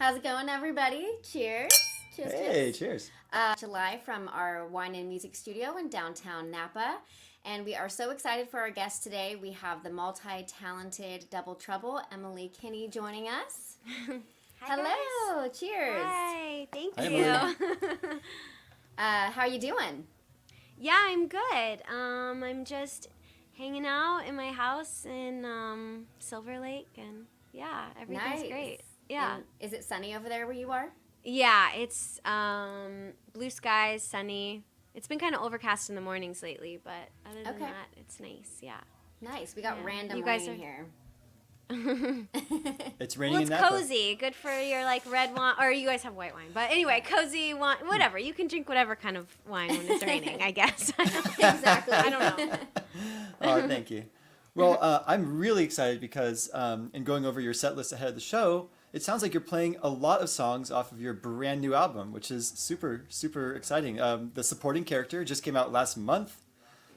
How's it going, everybody? Cheers. Cheers. Hey, cheers. July from our wine and music studio in downtown Napa. And we are so excited for our guest today. We have the multi-talented Double Trouble, Emily Kinney, joining us. Hi, Hello. guys. Cheers. Hi. Thank Hi, you. Emily. How are you doing? Yeah, I'm good. I'm just hanging out in my house in Silver Lake, and yeah, everything's Nice. great. Yeah. And is it sunny over there where you are? Yeah, it's blue skies, sunny. It's been kind of overcast in the mornings lately, but other than Okay. that, it's nice. Yeah. Nice. We got Yeah. random You guys rain are- here. It's raining Well, in it's Napa. cozy. Good for your like red wine, or you guys have white wine. But anyway, cozy wine, whatever. You can drink whatever kind of wine when it's raining, I guess. Exactly. I don't know. Oh, thank you. Well, I'm really excited because in going over your set list ahead of the show, it sounds like you're playing a lot of songs off of your brand new album, which is super, super exciting. The supporting character just came out last month.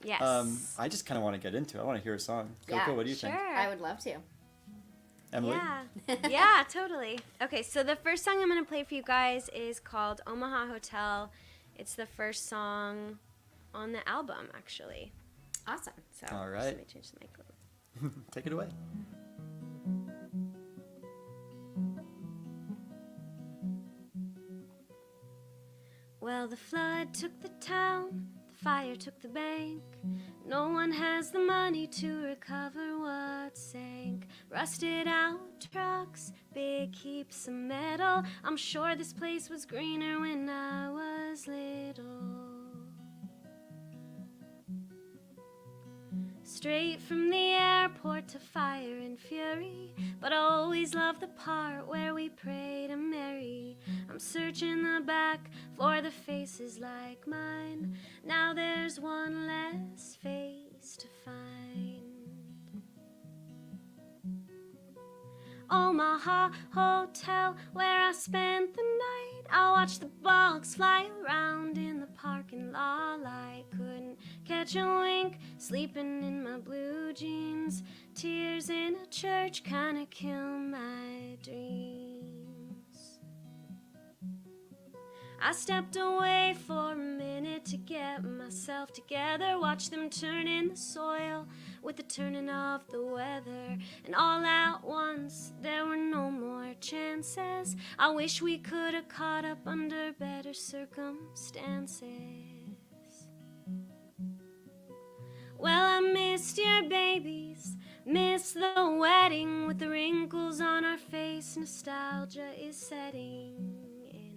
Yes. I just kind of want to get into it. I want to hear a song. Yeah, Coco, what do you sure. think? I would love to. Emily? Yeah. Yeah, totally. Okay, so the first song I'm going to play for you guys is called Omaha Hotel. It's the first song on the album, actually. Awesome. So All just right. let me change the mic a little. Take it away. Well, the flood took the town, the fire took the bank. No one has the money to recover what sank. Rusted out trucks, big heaps of metal. I'm sure this place was greener when I was little. Straight from the airport to fire and fury, but I always loved the part where we prayed to Mary. I'm searching the back for the faces like mine. Now there's one less face to find. Omaha Hotel, where I spent the night. I watched the bugs fly around in the parking lot. I couldn't catch a wink, sleeping in my blue jeans. Tears in a church kinda kill my dreams. I stepped away for a minute to get myself together. Watch them turn in the soil with the turning of the weather. And all at once, there were no more chances. I wish we could have caught up under better circumstances. Well, I missed your babies, missed the wedding with the wrinkles on our face. Nostalgia is setting in.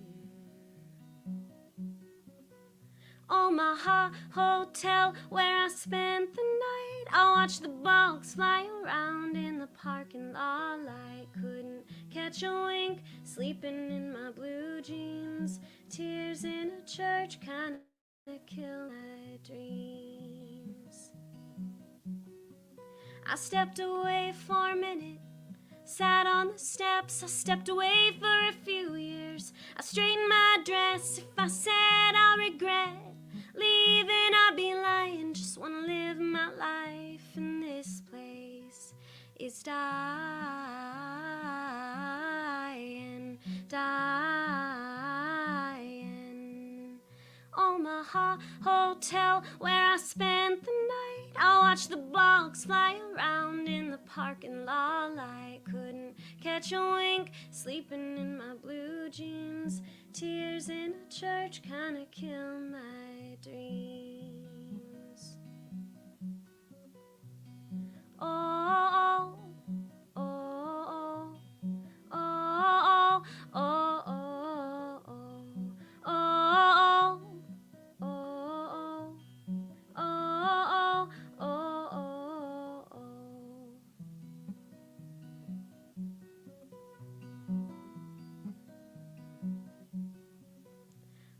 Omaha Hotel, where I spent the night. I watched the bugs fly around in the parking lot. I couldn't catch a wink, sleeping in my blue jeans. Tears in a church kinda kill my dreams. I stepped away for a minute, sat on the steps. I stepped away for a few years. I straightened my dress. If I said I'll regret leaving, I'd be lying. Just wanna live my life, and this place is dying, dying. Omaha Hotel, where I spent the night. I watched the bugs fly around in the parking lot. I couldn't catch a wink, sleeping in my blue jeans. Tears in a church kinda kill my dreams. Oh, oh, oh, oh, oh, oh, oh, oh, oh, oh, oh, oh, oh, oh.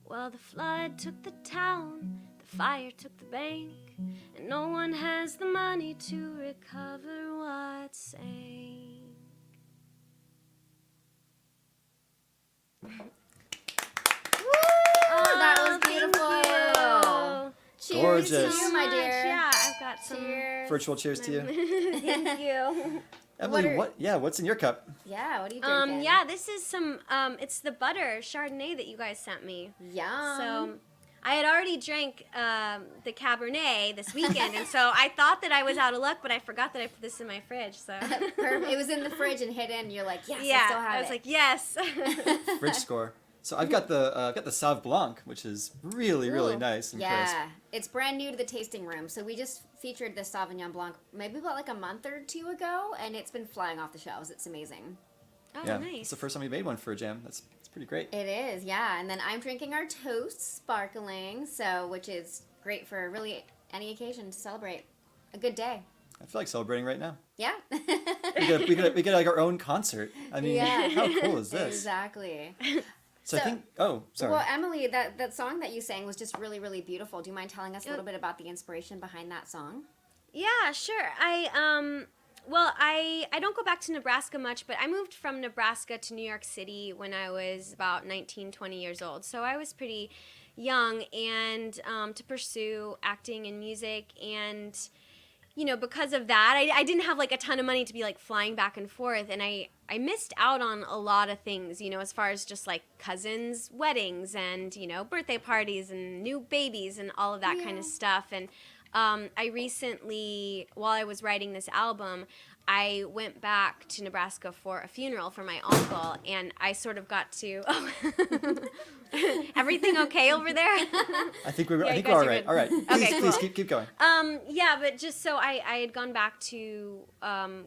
Well, the flood took the town, the fire took the bank, and no one has the money to recover what sank. Oh, that was Thank beautiful. you. Cheers Gorgeous. to you, my dear. Yeah, I've got some. Cheers. Virtual cheers to you. Thank you. Emily, what's in your cup? Yeah, what are you drinking? Yeah, this is some, it's the butter Chardonnay that you guys sent me. Yum. So I had already drank the Cabernet this weekend, and so I thought that I was out of luck, but I forgot that I put this in my fridge. So It was in the fridge and hidden. You're like, yes, yeah, I still have it. I was like, yes. Fridge score. So I've got the Sauv Blanc, which is really Ooh. nice and crisp. Yeah, it's brand new to the tasting room. So we just featured the Sauvignon Blanc maybe about like a month or two ago, and it's been flying off the shelves. It's amazing. Oh, Yeah, nice. it's the first time we made one for a jam. That's pretty great. It is, yeah. And then I'm drinking our Toast Sparkling, which is great for really any occasion to celebrate a good day. I feel like celebrating right now. Yeah. We get like our own concert. I mean, Yeah. how cool is this? Exactly. So I think. Oh, sorry. Well, Emily, that song that you sang was just really, really beautiful. Do you mind telling us a little bit about the inspiration behind that song? Yeah, sure. I don't go back to Nebraska much, but I moved from Nebraska to New York City when I was about 19, 20 years old. So I was pretty young, and to pursue acting and music, and because of that, I didn't have like a ton of money to be like flying back and forth, and I missed out on a lot of things, as far as just like cousins' weddings and birthday parties and new babies and all of that kind of stuff. And I recently, while I was writing this album, I went back to Nebraska for a funeral for my uncle, and I sort of got to. Everything okay over there? I think we're Yeah, all guys are right. good. All right. Okay, Please cool. keep going. Yeah, but just so I had gone back to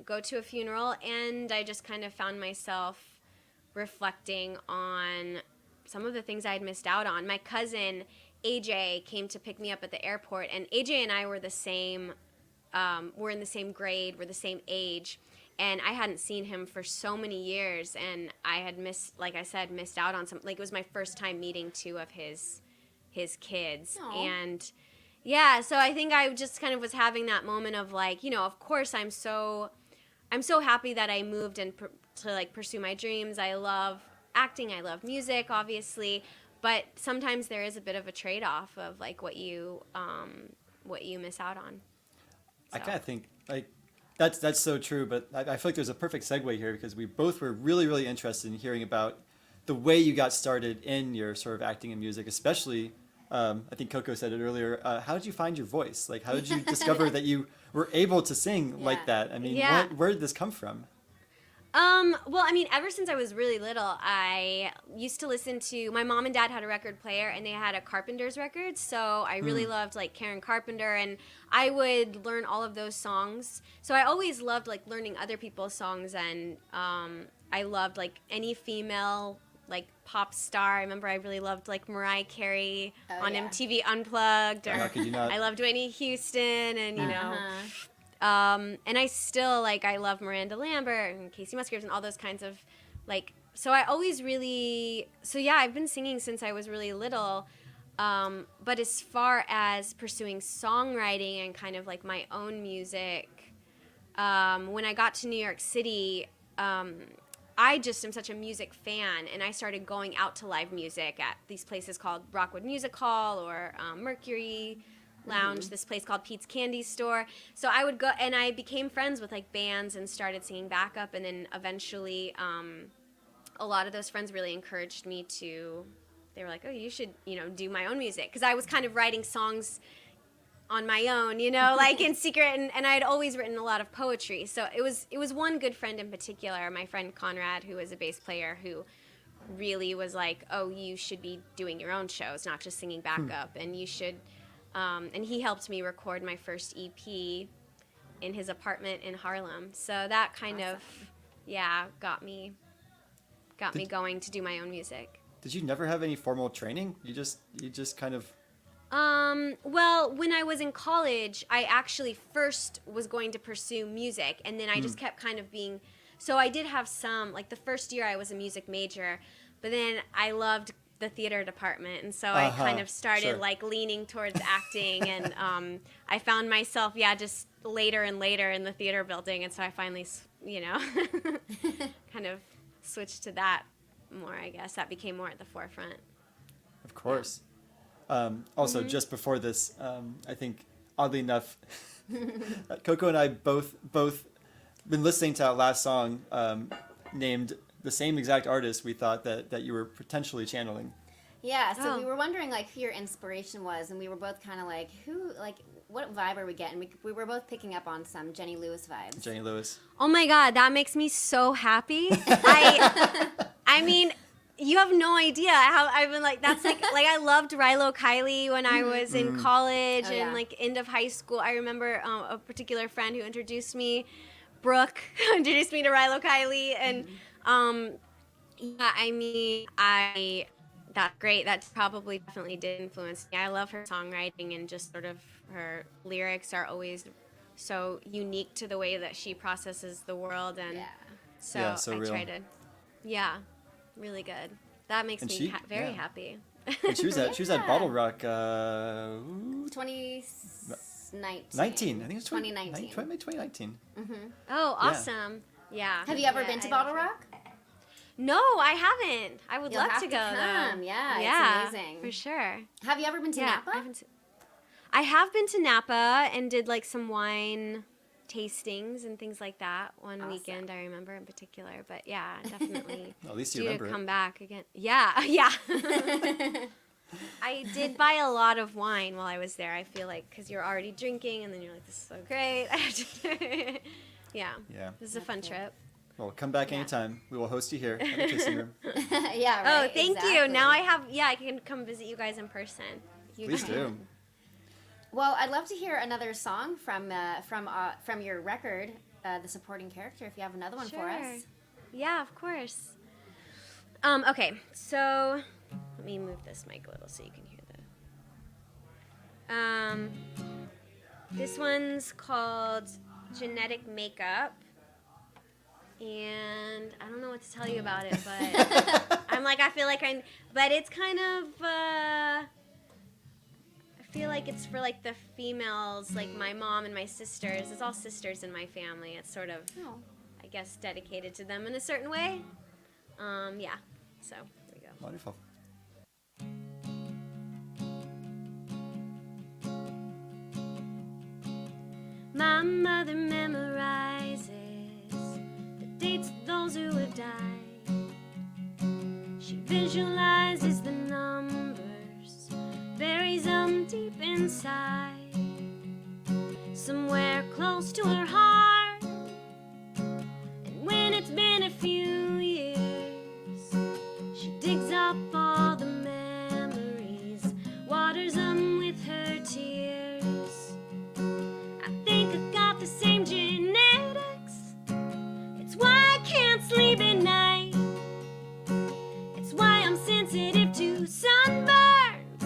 go to a funeral, and I just kind of found myself reflecting on some of the things I had missed out on. My cousin AJ came to pick me up at the airport, and AJ and I were the same. We're in the same grade. We're the same age. And I hadn't seen him for so many years, and I had missed out on some. Like, it was my first time meeting two of his kids. Aw. And yeah, so I think I just kind of was having that moment of like, of course I'm so happy that I moved and to like pursue my dreams. I love acting. I love music, obviously, but sometimes there is a bit of a trade-off of like what you miss out on. I kind of think like that's so true, but I feel like there's a perfect segue here because we both were really interested in hearing about the way you got started in your sort of acting and music, especially. I think Coco said it earlier. How did you find your voice? Like, how did you discover that you were able to sing like that? I mean, where did this come from? Well, I mean, ever since I was really little, I used to listen to, my mom and dad had a record player, and they had a Carpenter's record, so I really loved, like, Karen Carpenter, and I would learn all of those songs. So I always loved, like, learning other people's songs, and I loved, like, any female, like, pop star. I remember I really loved, like, Mariah Carey on MTV Unplugged, or How could you not? I loved Whitney Houston, and, you know... Uh-huh. And I still, like, I love Miranda Lambert and Casey Musgraves and all those kinds of, like, so I always really, so yeah, I've been singing since I was really little, but as far as pursuing songwriting and kind of, like, my own music, when I got to New York City, I just am such a music fan, and I started going out to live music at these places called Rockwood Music Hall or Mercury Lounge, this place called Pete's Candy Store. So I would go, and I became friends with like bands and started singing backup, and then eventually a lot of those friends really encouraged me to, they were like, oh, you should, do my own music, because I was kind of writing songs on my own, like in secret, and I had always written a lot of poetry. So it was one good friend in particular, my friend Conrad, who was a bass player, who really was like, oh, you should be doing your own shows, not just singing backup, and you should... and he helped me record my first EP in his apartment in Harlem. So that kind of, got me going to do my own music. Did you never have any formal training? You just kind of... Well, when I was in college, I actually first was going to pursue music, and then I just kept kind of being... So I did have some, like the first year I was a music major, but then I loved the theater department, and so I kind of started like leaning towards acting, and I found myself just later and later in the theater building, and so I finally kind of switched to that more. I guess that became more at the forefront. Of course. Also, just before this, I think oddly enough, Coco and I both been listening to our last song named the same exact artist, we thought that you were potentially channeling. Yeah, so Oh. we were wondering like who your inspiration was, and we were both kind of like, what vibe are we getting? We were both picking up on some Jenny Lewis vibes. Jenny Lewis. Oh my God, that makes me so happy. I mean, you have no idea how I've been like, that's like I loved Rilo Kiley when I was in college Oh, yeah. and like end of high school. I remember a particular friend who introduced me, Brooke, introduced me to Rilo Kiley. And yeah, I mean, that's great. That probably definitely did influence me. I love her songwriting, and just sort of her lyrics are always so unique to the way that she processes the world. And Yeah. so, Yeah, so I real. try to, yeah, really good. That makes And me she- very yeah. happy. And she was at Bottle Rock 2019. 19. I think it's 2019. 2019. Oh, awesome. Yeah. Have you ever Yeah, been to I Bottle love her. Rock? No, I haven't. I would You'll love have to to go come. though. Yeah, it's amazing. For sure. Have you ever been to Yeah. Napa? I have been to Napa and did like some wine tastings and things like that one Awesome. weekend, I remember in particular. But yeah, definitely Well, at least you due to remember it. come back again. Yeah, yeah. I did buy a lot of wine while I was there. I feel like because you're already drinking and then you're like, this is so great. Yeah. Yeah. This is a fun trip. Well, come back Yeah. anytime. We will host you here at the tasting room. Yeah, Oh, right. thank you. exactly. Now I can come visit you guys in person. You Please can. do. Well, I'd love to hear another song from your record, The Supporting Character, if you have another one for us. Yeah, of course. Okay, so let me move this mic a little so you can hear the. This one's called Genetic Makeup, and I don't know what to tell you about it, but but it's kind of. I feel like it's for like the females, like my mom and my sisters. It's all sisters in my family. It's sort of, Oh. I guess, dedicated to them in a certain way. Yeah. So there we go. Wonderful. My mother memorizes the dates of those who have died. She visualizes the numbers, buries them deep inside, somewhere close to her heart. And when it's been a few years, she digs up all the memories, waters them with her tears. I think I got the same genetics. It's why I can't sleep at night. It's why I'm sensitive to sunburns.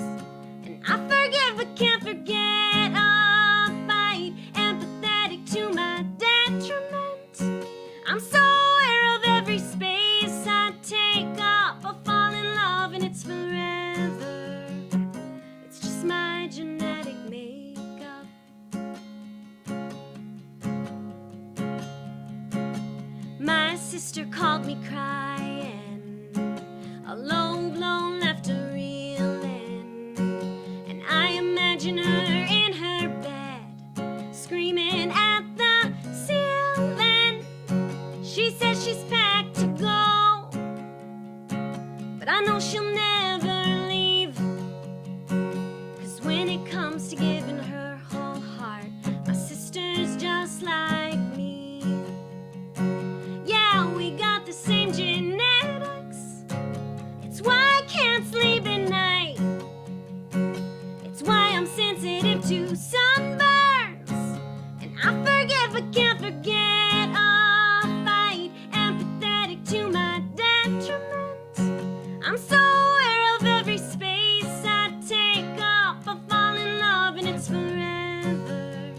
And I forget but can't forget a fight. Empathetic to my detriment. I'm so aware of every space I take up. I'll fall in love and it's forever. It's just my genetic makeup. My sister called me crying, a low blow left her reeling, and I imagine her in her bed, screaming at the ceiling. She says she's packed to go, but I know she'll never leave, 'cause when it comes to giving her whole heart, my sister's just like me. Yeah, we got the same genetics. It's why I can't sleep at night. It's why I'm sensitive to sunburns. And I forget but can't forget a fight. Empathetic to my detriment. I'm so aware of every space I take up. I fall in love and it's forever.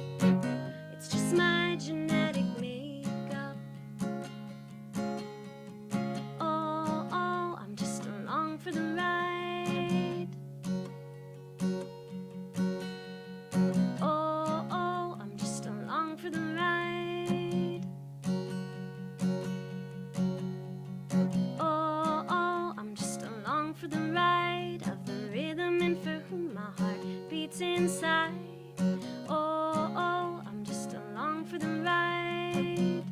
It's just my genetic makeup. Oh, oh, I'm just along for the ride. Oh, oh, I'm just along for the ride. Oh, oh, I'm just along for the ride of the rhythm and for whom my heart beats inside. Oh, oh, I'm just along for the ride.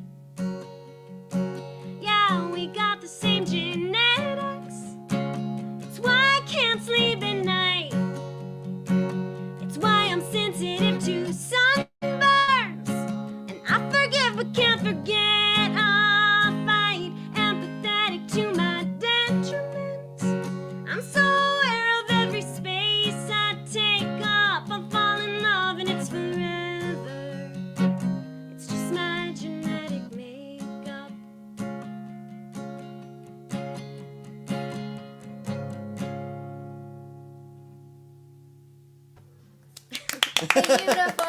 Beautiful.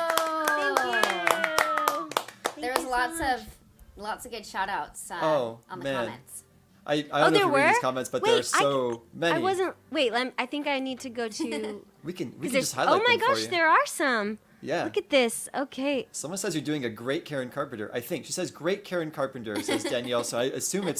There was you so lots much. of good shout outs Oh, on the man. comments. I don't know there if you read were? these comments, but Wait, there are so many. I wasn't. Wait, I think I need to go to. We can Because just highlight oh my them for gosh, you. there are some. Yeah. Look at this. Okay. Someone says you're doing a great Karen Carpenter. I think she says great Karen Carpenter, says Danielle. So I assume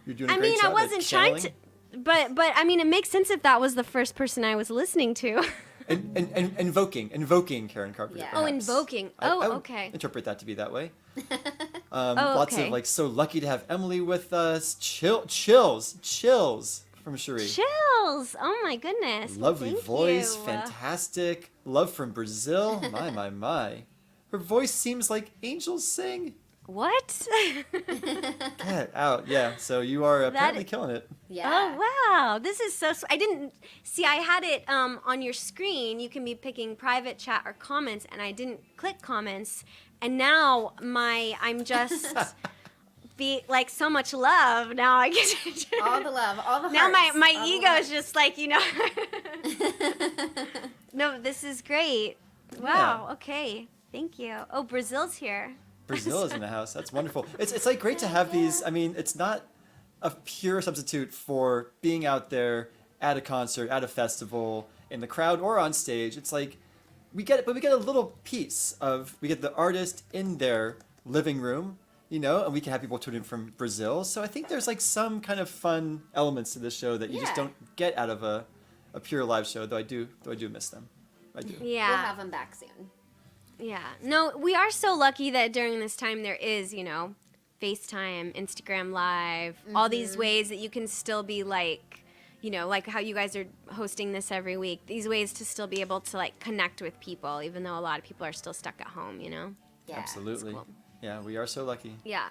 you're doing a I great mean, job I wasn't at trying channeling. to, but I mean, it makes sense if that was the first person I was listening to. And invoking Karen Carpenter. Yeah. Oh, perhaps. invoking. I would Okay. interpret that to be that way. Oh, Lots okay. of like, so lucky to have Emily with us. Chills from Cherie. Chills. Oh my goodness. Well, Lovely thank voice, you. fantastic. Love from Brazil. My. Her voice seems like angels sing. What? Get out. Yeah, so you are apparently killing it. Yeah. Oh wow, this is so. I didn't see. I had it on your screen. You can be picking private chat or comments, and I didn't click comments. And now I'm just be like so much love. Now I get to All the love, all the now hearts, my all the ego love. is just like No, this is great. Wow. Okay. Thank you. Oh, Brazil's here. Brazil is in the house. That's wonderful. It's like great to have these. I mean, it's not a pure substitute for being out there at a concert, at a festival, in the crowd, or on stage. It's like we get it, but we get a little piece of we get the artist in their living room, and we can have people tune in from Brazil. So I think there's like some kind of fun elements to this show that you just Yeah. don't get out of a pure live show. Though I do miss them. I do. Yeah. We'll have them back soon. Yeah. No, we are so lucky that during this time there is, FaceTime, Instagram Live, all these ways that you can still be like, like how you guys are hosting this every week, these ways to still be able to like connect with people, even though a lot of people are still stuck at home, Yeah. Absolutely. cool. Yeah, we are so lucky. Yeah.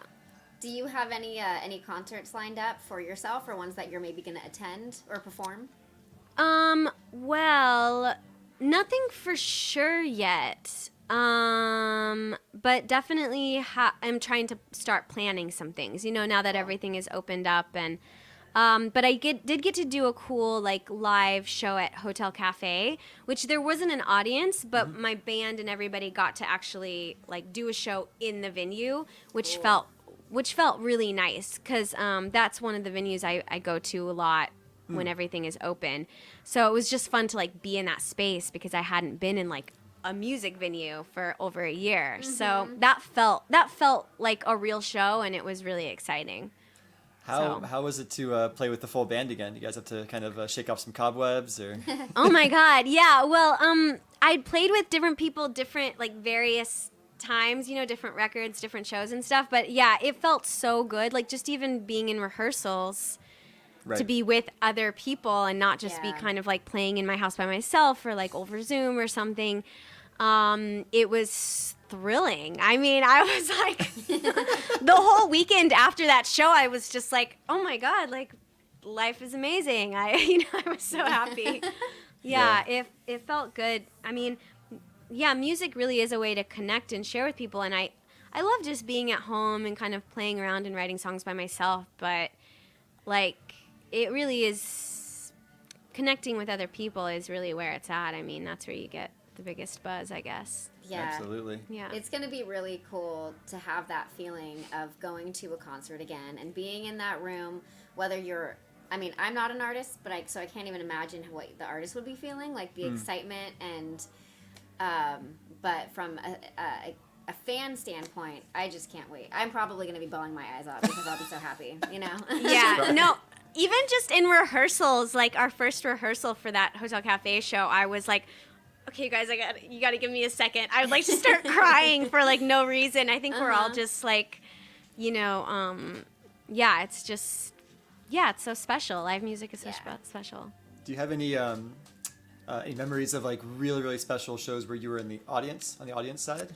Do you have any concerts lined up for yourself, or ones that you're maybe going to attend or perform? Well, nothing for sure yet. But definitely I'm trying to start planning some things, now that everything is opened up and, but I did get to do a cool like live show at Hotel Cafe, which there wasn't an audience, but my band and everybody got to actually like do a show in the venue, which felt really nice. 'Cause, that's one of the venues I go to a lot when everything is open. So it was just fun to like be in that space because I hadn't been in like a music venue for over a year. So that felt like a real show, and it was really exciting. How was it to play with the full band again? You guys have to kind of shake off some cobwebs, or Oh my God. Yeah. Well, I'd played with different people, different like various times, different records, different shows and stuff. But yeah, it felt so good. Like just even being in rehearsals right. to be with other people and not just be Yeah. kind of like playing in my house by myself or like over Zoom or something. It was thrilling. I mean, I was like, the whole weekend after that show, I was just like, oh my God, like life is amazing. I was so happy. Yeah. It felt good. I mean, yeah, music really is a way to connect and share with people. And I love just being at home and kind of playing around and writing songs by myself. But like, it really is connecting with other people is really where it's at. I mean, that's where you get the biggest buzz, I guess. Yeah. Absolutely. Yeah. It's going to be really cool to have that feeling of going to a concert again and being in that room, whether you're, I mean, I'm not an artist, but so I can't even imagine what the artist would be feeling, like the excitement and, but from a fan standpoint, I just can't wait. I'm probably going to be bawling my eyes out because I'll be so happy, Yeah, no, even just in rehearsals, like our first rehearsal for that Hotel Cafe show, I was like, okay, guys, you got to give me a second. I would like to start crying for like no reason. I think we're all just like, yeah, it's just, yeah, it's so special. Live music is so special. Do you have any memories of like really, really special shows where you were in the audience, on the audience side?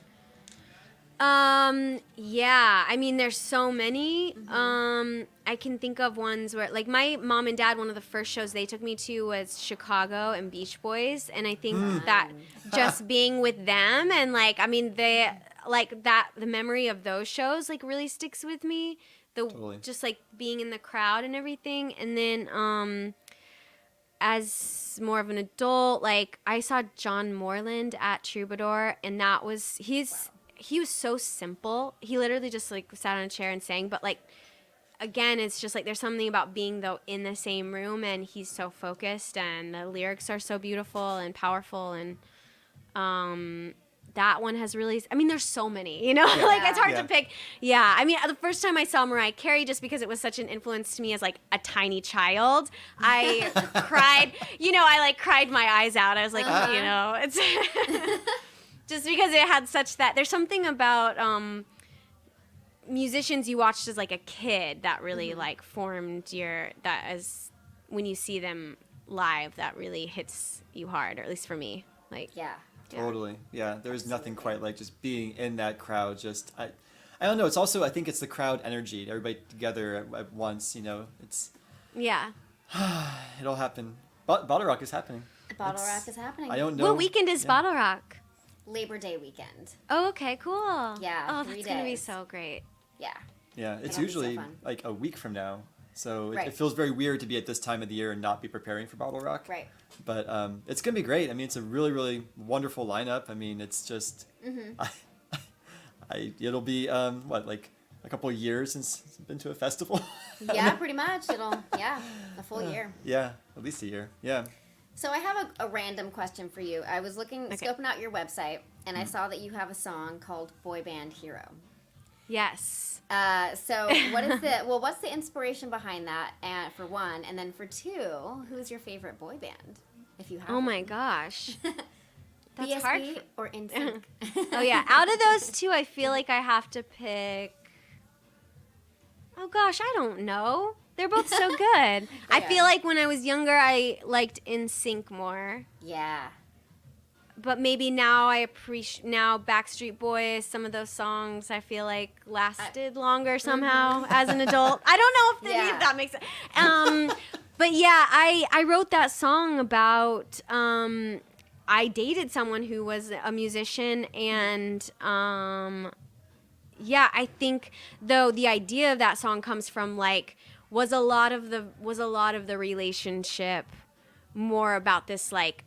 Yeah, I mean, there's so many. I can think of ones where, like, my mom and dad, one of the first shows they took me to was Chicago and Beach Boys, and I think that just being with them and, like, I mean, the memory of those shows, like, really sticks with me. Totally. Just, like, being in the crowd and everything, and then, as more of an adult, like I saw John Moreland at Troubadour, and he was so simple. He literally just like sat on a chair and sang, but like again, it's just like there's something about being though in the same room, and he's so focused, and the lyrics are so beautiful and powerful, and that one has really, I mean, there's so many, you know, like it's hard to pick. Yeah. I mean, the first time I saw Mariah Carey, just because it was such an influence to me as like a tiny child, I cried, I like cried my eyes out. I was like, it's just because it had such that, there's something about musicians you watched as like a kid that really like formed that as when you see them live, that really hits you hard, or at least for me. Like, Yeah. Totally. Yeah. There's nothing quite like just being in that crowd. Just, I don't know. It's also, I think it's the crowd energy. Everybody together at once, it's. Yeah. It'll happen. Bottle Rock is happening. Bottle Rock is happening. I don't know. What weekend is Bottle Rock? Labor Day weekend. Oh, okay, cool. Yeah, Oh, 3 that's going to be days. so great. Yeah. Yeah. It's That'll be so usually fun. like a week from now. So Right. it feels very weird to be at this time of the year and not be preparing for Bottle Rock. Right. But it's going to be great. I mean, it's a really, really wonderful lineup. I mean, it's just, it'll be, like a couple of years since I've been to a festival? Yeah, pretty much. A full year. Yeah, at least a year. Yeah. So I have a random question for you. I was scoping out your website, and I saw that you have a song called Boy Band Hero. Yes. So what's the inspiration behind that, and for one, and then for two, who's your favorite boy band, if you have? Oh my gosh. That's BSB hard. or NSYNC? Oh yeah, out of those two, I feel like I have to pick. Oh gosh, I don't know. They're both so good. I feel like when I was younger, I liked NSYNC more. Yeah. But maybe now I appreciate Backstreet Boys. Some of those songs I feel like lasted longer somehow as an adult. I don't know if that makes sense. But yeah, I wrote that song about. I dated someone who was a musician, and I think though the idea of that song comes from like was a lot of the relationship more about this like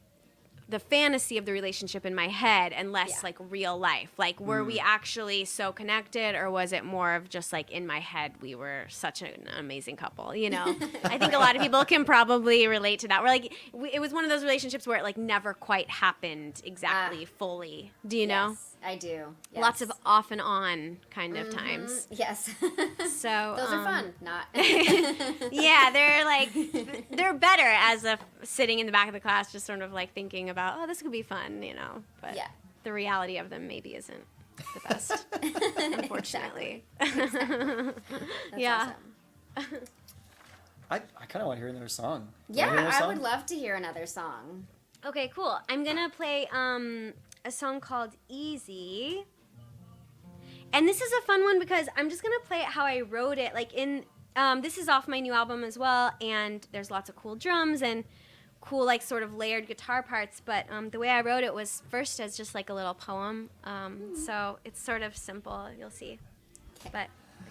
the fantasy of the relationship in my head and less like real life. Like, were we actually so connected, or was it more of just like in my head we were such an amazing couple, I think a lot of people can probably relate to that. We're like, it was one of those relationships where it like never quite happened exactly fully. Do you know? Yes, I do. Yes. Lots of off and on kind of times. Yes. So those are fun. Not. Yeah, they're better as a sitting in the back of the class, just sort of like thinking about, oh, this could be fun, But the reality of them maybe isn't the best, unfortunately. Exactly. Yeah. Awesome. I kind of want to hear another song. Yeah, I would love to hear another song. Okay, cool. I'm gonna play a song called Easy. And this is a fun one because I'm just gonna play it how I wrote it. Like this is off my new album as well, and there's lots of cool drums and cool like sort of layered guitar parts. But the way I wrote it was first as just like a little poem. So it's sort of simple. You'll see. But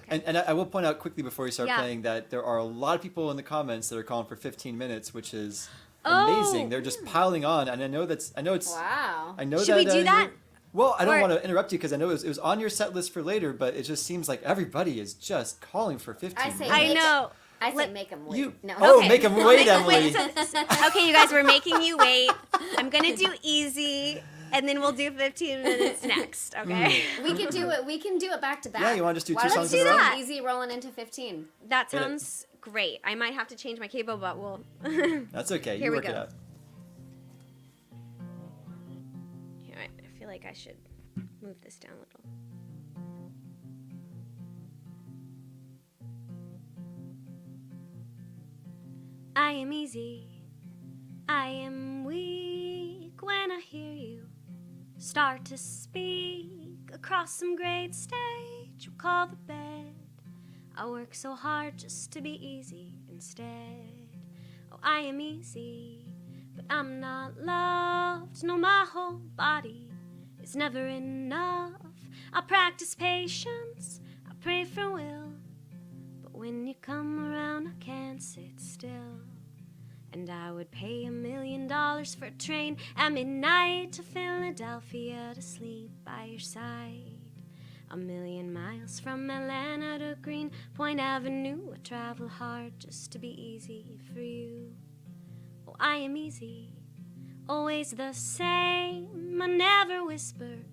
okay. And I will point out quickly before we start Yeah. playing that there are a lot of people in the comments that are calling for 15 minutes, which is amazing. They're just piling on, and I know it's. Wow. I know Should we do that? Well, I don't Or- want to interrupt you because I know it was on your set list for later, but it just seems like everybody is just calling for 15 I say minutes. I know. I say make them wait. You- No. Oh, Okay. make them wait, Emily. Okay, you guys, we're making you wait. I'm gonna do Easy, and then we'll do 15 minutes next. Okay. We can do it. We can do it back to back. Yeah, you wanna just do Why two don't songs we in a do row? that? Easy rolling into 15. That Hit it. sounds great. I might have to change my cable, but we'll. That's okay. Here You we work it go. out. Here, I feel like I should move this down a little. I am easy. I am weak when I hear you start to speak across some great stage we call the bed. I work so hard just to be easy instead. Oh, I am easy, but I'm not loved. No, my whole body is never enough. I practice patience, I pray for will, but when you come around I can't sit still. And I would pay $1 million for a train at midnight to Philadelphia to sleep by your side. 1,000,000 miles from Atlanta to Greenpoint Avenue. I travel hard just to be easy for you. Oh, I am easy, always the same. I never whispered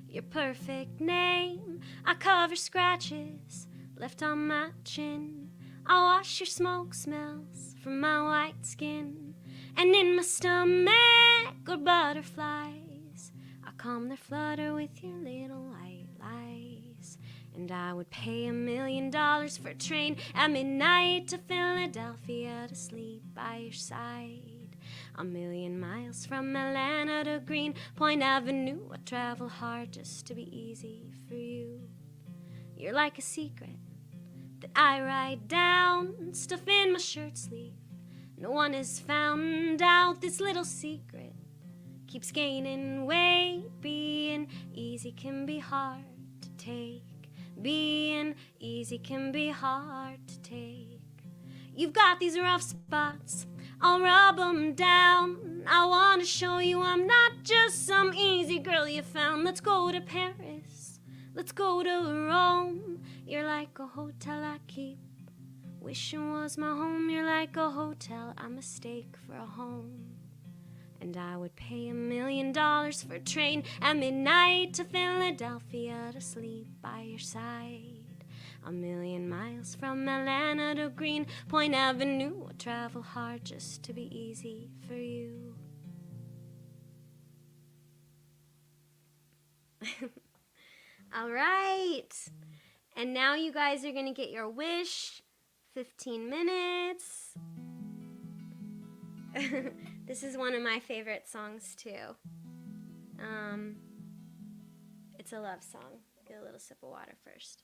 your perfect name. I cover scratches left on my chin. I wash your smoke smells from my white skin. And in my stomach are butterflies. I calm their flutter with your little white lies. And I would pay $1 million for a train at midnight to Philadelphia to sleep by your side. 1,000,000 miles from Atlanta to Greenpoint Avenue. I travel hard just to be easy for you. You're like a secret that I write down, stuff in my shirt sleeve. No one has found out this little secret keeps gaining weight. Being easy can be hard to take. Being easy can be hard to take. You've got these rough spots, I'll rub them down. I want to show you I'm not just some easy girl you found. Let's go to Paris, let's go to Rome. You're like a hotel I keep, wishing was my home. You're like a hotel I mistake for a home. And I would pay $1 million for a train at midnight to Philadelphia to sleep by your side. 1,000,000 miles from Atlanta to Greenpoint Avenue. I travel hard just to be easy for you. All right. And now you guys are going to get your wish. 15 minutes. This is one of my favorite songs too. It's a love song. Get a little sip of water first.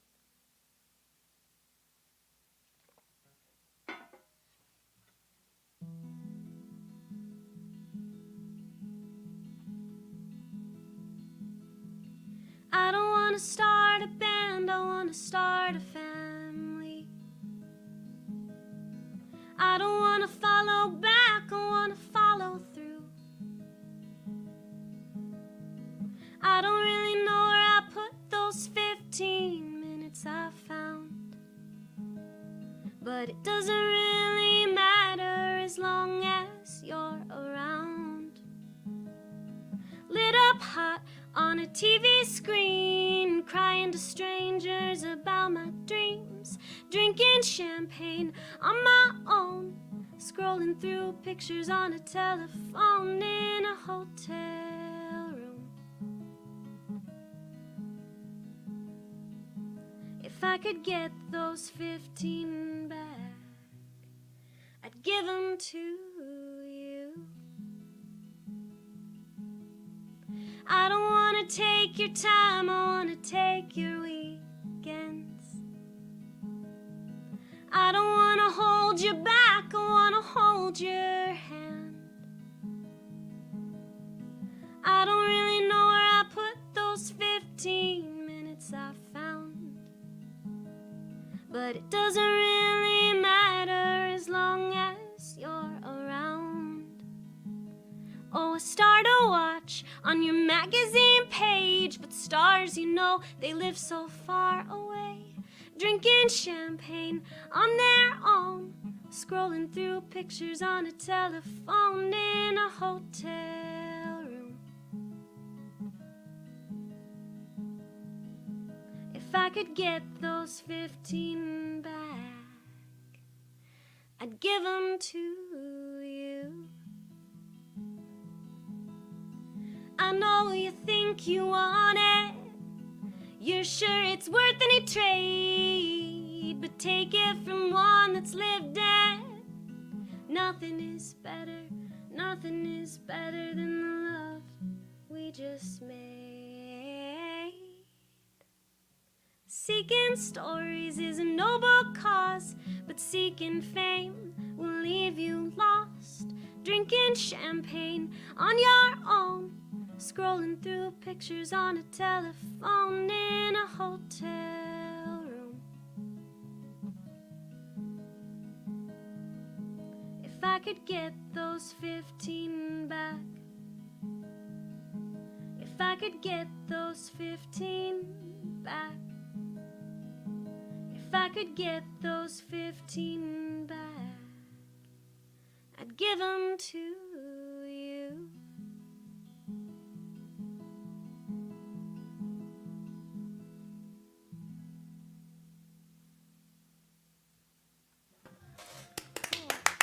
I don't want to start a band, I want to start a family. I don't want to follow back, I want to follow through. I don't really know where I put those 15 minutes I found, but it doesn't really matter as long as you're around. Lit up hot on a TV screen, crying to strangers about my dreams, drinking champagne on my own, scrolling through pictures on a telephone in a hotel room. If I could get those 15 back, I'd give them to you. I don't want to take your time, I want to take your weekends. I don't want to hold you back, I want to hold your hand. I don't really know where I put those 15 minutes I found, but it doesn't really matter as long as you're around. Oh, I start a watch on your magazine page, but stars, you know, they live so far away, drinking champagne on their own, scrolling through pictures on a telephone in a hotel room. If I could get those 15 back, I'd give them to you. I know you think you want it, you're sure it's worth any trade, but take it from one that's lived it. Nothing is better than the love we just made. Seeking stories is a noble cause, but seeking fame will leave you lost. Drinking champagne on your own, scrolling through pictures on a telephone in a hotel room. If I could get those 15 back. If I could get those 15 back. If I could get those 15 back, I'd give them to you.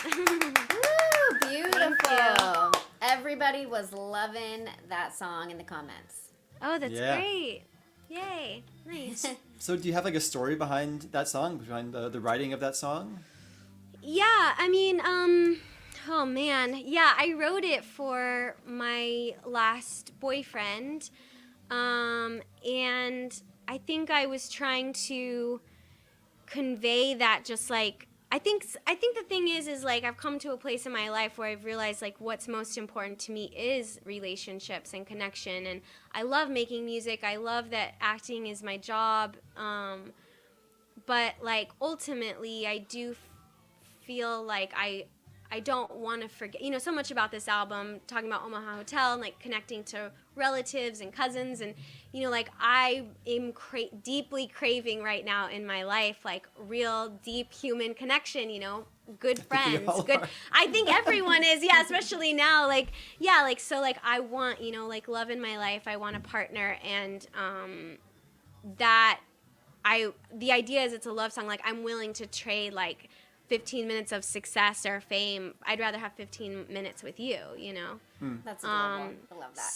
Woo, beautiful. Everybody was loving that song in the comments. Oh, that's Yeah. great. Yay. Nice. So do you have like a story behind that song, behind the writing of that song? Yeah, I mean, oh man. Yeah, I wrote it for my last boyfriend. And I think I was trying to convey that just like, I think the thing is like I've come to a place in my life where I've realized like what's most important to me is relationships and connection, and I love making music. I love that acting is my job, but like ultimately I do feel like I don't want to forget, so much about this album, talking about Omaha Hotel and like connecting to relatives and cousins, and like I am deeply craving right now in my life like real deep human connection, good friends, good. I think everyone is, yeah, especially now, like, yeah, like, so like I want, like love in my life. I want a partner, and the idea is it's a love song. Like I'm willing to trade like 15 minutes of success or fame. I'd rather have 15 minutes with you, That's adorable. I love that.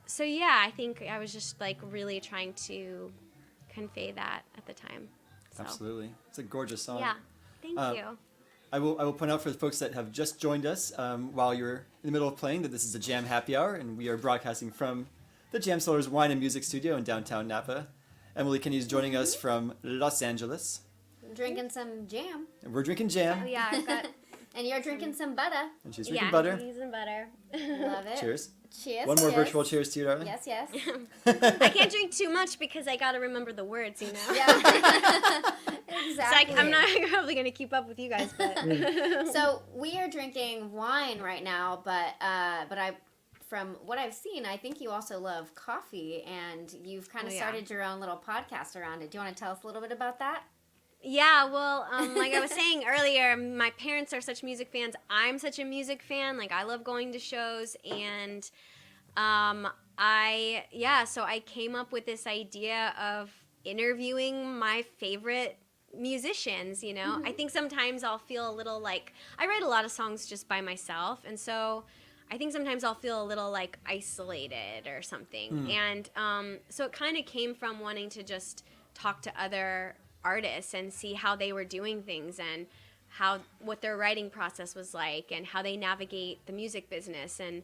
So yeah, I think I was just like really trying to convey that at the time. So. Absolutely. It's a gorgeous song. Yeah, thank you. I will point out for the folks that have just joined us while you're in the middle of playing that this is a Jam Happy Hour, and we are broadcasting from the Jam Cellars Wine and Music Studio in downtown Napa. Emily Kinney is joining us from Los Angeles. Drinking some jam. And we're drinking jam. Oh, yeah, I've got. And you're drinking some butter. And she's drinking butter. I'm using butter. Love it. Cheers. Cheers. One more cheers. virtual cheers to you, darling. Yes, yes. I can't drink too much because I got to remember the words, Yeah. It's Exactly. like I'm not probably gonna keep up with you guys, but. So we are drinking wine right now, but from what I've seen, I think you also love coffee, and you've kind of started your own little podcast around it. Do you want to tell us a little bit about that? Yeah, well, like I was saying earlier, my parents are such music fans. I'm such a music fan. Like, I love going to shows, and so I came up with this idea of interviewing my favorite musicians, Mm-hmm. I think sometimes I'll feel a little like, I write a lot of songs just by myself, and so I think sometimes I'll feel a little like isolated or something. And so it kind of came from wanting to just talk to other artists and see how they were doing things, and what their writing process was like, and how they navigate the music business. And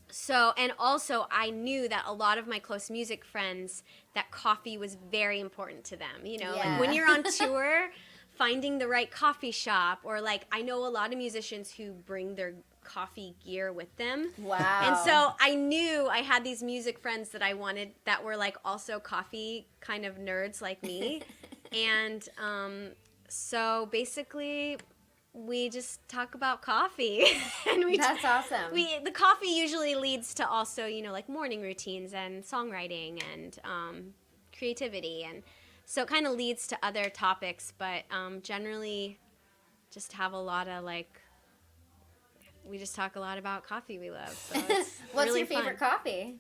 so, and also I knew that a lot of my close music friends, that coffee was very important to them, like when you're on tour, finding the right coffee shop, or like I know a lot of musicians who bring their coffee gear with them. Wow. And so I knew I had these music friends that I wanted that were like also coffee kind of nerds like me. And so basically we just talk about coffee. And That's awesome. The coffee usually leads to also, like morning routines and songwriting and creativity. And so it kind of leads to other topics, but generally just have a lot of like, we just talk a lot about coffee we love. So it's What's really your favorite fun. coffee?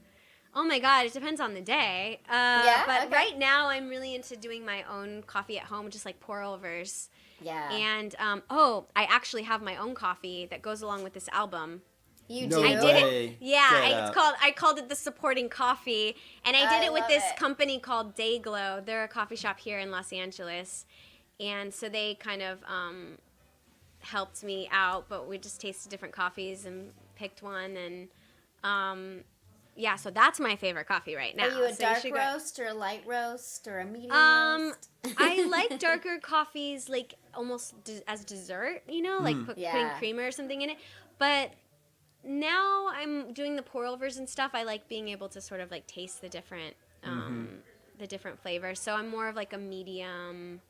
Oh my God, it depends on the day. But right now I'm really into doing my own coffee at home, just like pour overs. Yeah. And I actually have my own coffee that goes along with this album. You No do? I did way. it. Yeah, Get out. I called it the Supporting Coffee, and I did it with love this it. company called Dayglow. They're a coffee shop here in Los Angeles, and so they kind of helped me out. But we just tasted different coffees and picked one, and so that's my favorite coffee right now. Are you a So dark should go- roast or a light roast or a medium roast? I like darker coffees, like almost as dessert, like putting creamer or something in it. But now I'm doing the pour overs and stuff. I like being able to sort of like taste the different flavors. So I'm more of like a medium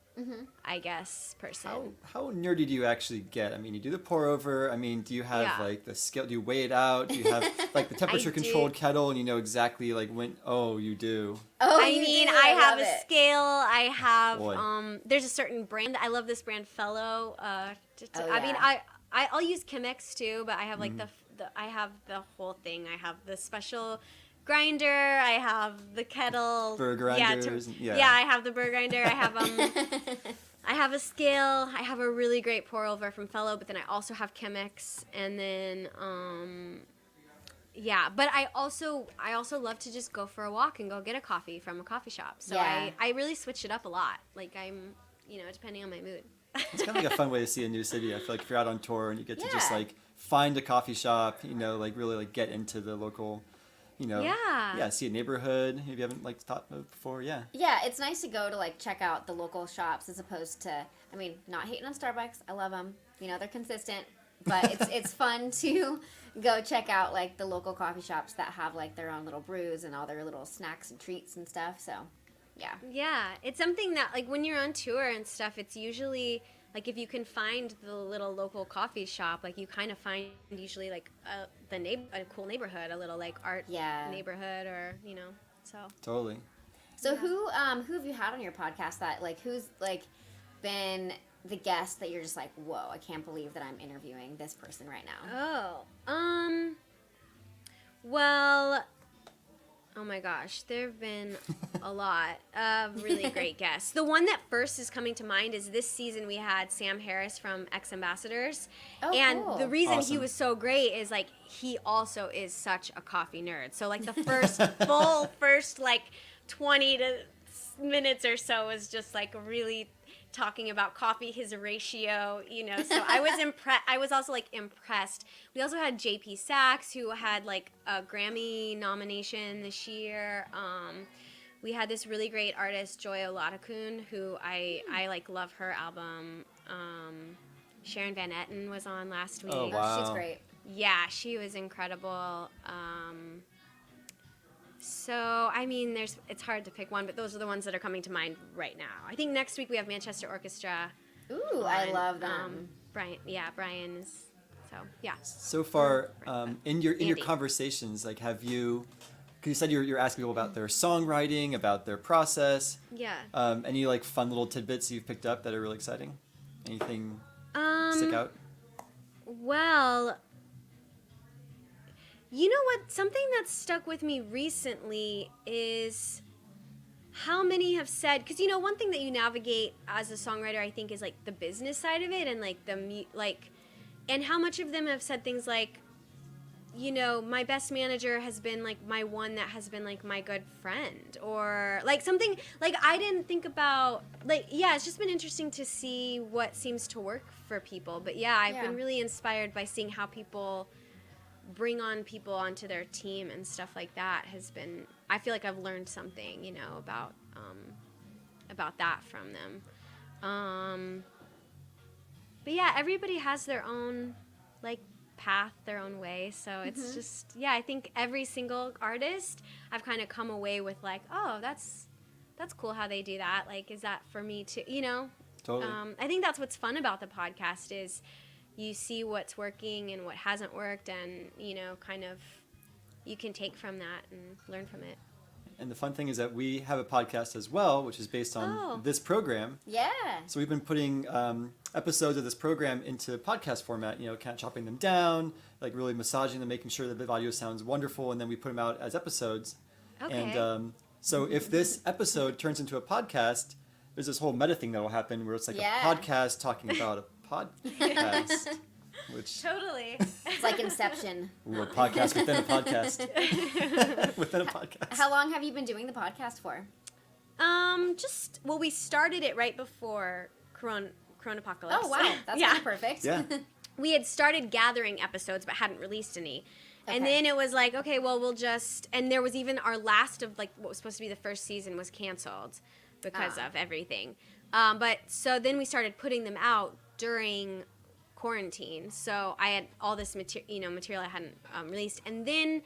I guess, person. How nerdy do you actually get? I mean, you do the pour over. I mean, do you have like the scale? Do you weigh it out? Do you have like the temperature controlled kettle, and you know exactly like when? Oh, you do. Oh, I mean, I have a scale. I have Boy. there's a certain brand. I love this brand, Fellow. I mean, yeah. I'll use Chemex too, but I have like I have the whole thing. I have the special grinder. I have the kettle. Burr grinders. Yeah, I have the burr grinder. I have I have a scale. I have a really great pour over from Fellow, but then I also have Chemex, and then yeah. But I also love to just go for a walk and go get a coffee from a coffee shop. So I really switch it up a lot. Like I'm, depending on my mood. It's kind of like a fun way to see a new city. I feel like if you're out on tour and you get to just like find a coffee shop, like really like get into the local. See a neighborhood. If you haven't like thought of before, Yeah, it's nice to go to like check out the local shops as opposed to, I mean, not hating on Starbucks. I love them. They're consistent, but it's fun to go check out like the local coffee shops that have like their own little brews and all their little snacks and treats and stuff. So, yeah. Yeah, it's something that like when you're on tour and stuff, it's usually like if you can find the little local coffee shop, like you kind of find usually like a cool neighborhood, a little like art neighborhood, or so. Totally. So who have you had on your podcast that like who's like been the guest that you're just like, whoa, I can't believe that I'm interviewing this person right now? Well, oh my gosh, there have been a lot of really great guests. The one that first is coming to mind is this season we had Sam Harris from Ex Ambassadors. And cool. the reason he was so great is like he also is such a coffee nerd. So like the first like 20 minutes or so was just like really talking about coffee, his ratio, so I was impressed. I was also like impressed. We also had JP Sachs, who had like a Grammy nomination this year. We had this really great artist, Joy Olatakun, who I like love her album. Sharon Van Etten was on last week. Oh, wow. She's great. Yeah, she was incredible. So, I mean, it's hard to pick one, but those are the ones that are coming to mind right now. I think next week we have Manchester Orchestra. Ooh, I love them. Brian is, so, yeah. So far, in your conversations, like have you, because you said you're asking people about their songwriting, about their process. Yeah. Any like fun little tidbits you've picked up that are really exciting? Anything stick out? Well, you know what? Something that's stuck with me recently is how many have said, because one thing that you navigate as a songwriter, I think, is like the business side of it, and like and how much of them have said things like, my best manager has been like my one that has been like my good friend, or like something like I didn't think about, like, it's just been interesting to see what seems to work for people. But I've been really inspired by seeing how people bring on people onto their team and stuff like that. I feel like I've learned something, about that from them. But everybody has their own like path, their own way. So it's just, I think every single artist I've kind of come away with like, oh, that's cool how they do that. Like, is that for me too? Totally. I think that's what's fun about the podcast is you see what's working and what hasn't worked, and kind of you can take from that and learn from it. And the fun thing is that we have a podcast as well, which is based on this program. Yeah. So we've been putting episodes of this program into podcast format, kind of chopping them down, like really massaging them, making sure that the audio sounds wonderful, and then we put them out as episodes. Okay. And so if this episode turns into a podcast, there's this whole meta thing that will happen where it's like a podcast talking about a podcast. Which Totally. It's like Inception. Ooh, a podcast within a podcast. Within a podcast. How long have you been doing the podcast for? We started it right before Coronapocalypse. Oh, wow. That's kind of perfect. Yeah. We had started gathering episodes but hadn't released any. Okay. And then it was like, okay, well, we'll just... And there was even our last of, like, what was supposed to be the first season was canceled because of everything. But so then we started putting them out during quarantine. So I had all this material I hadn't released. And then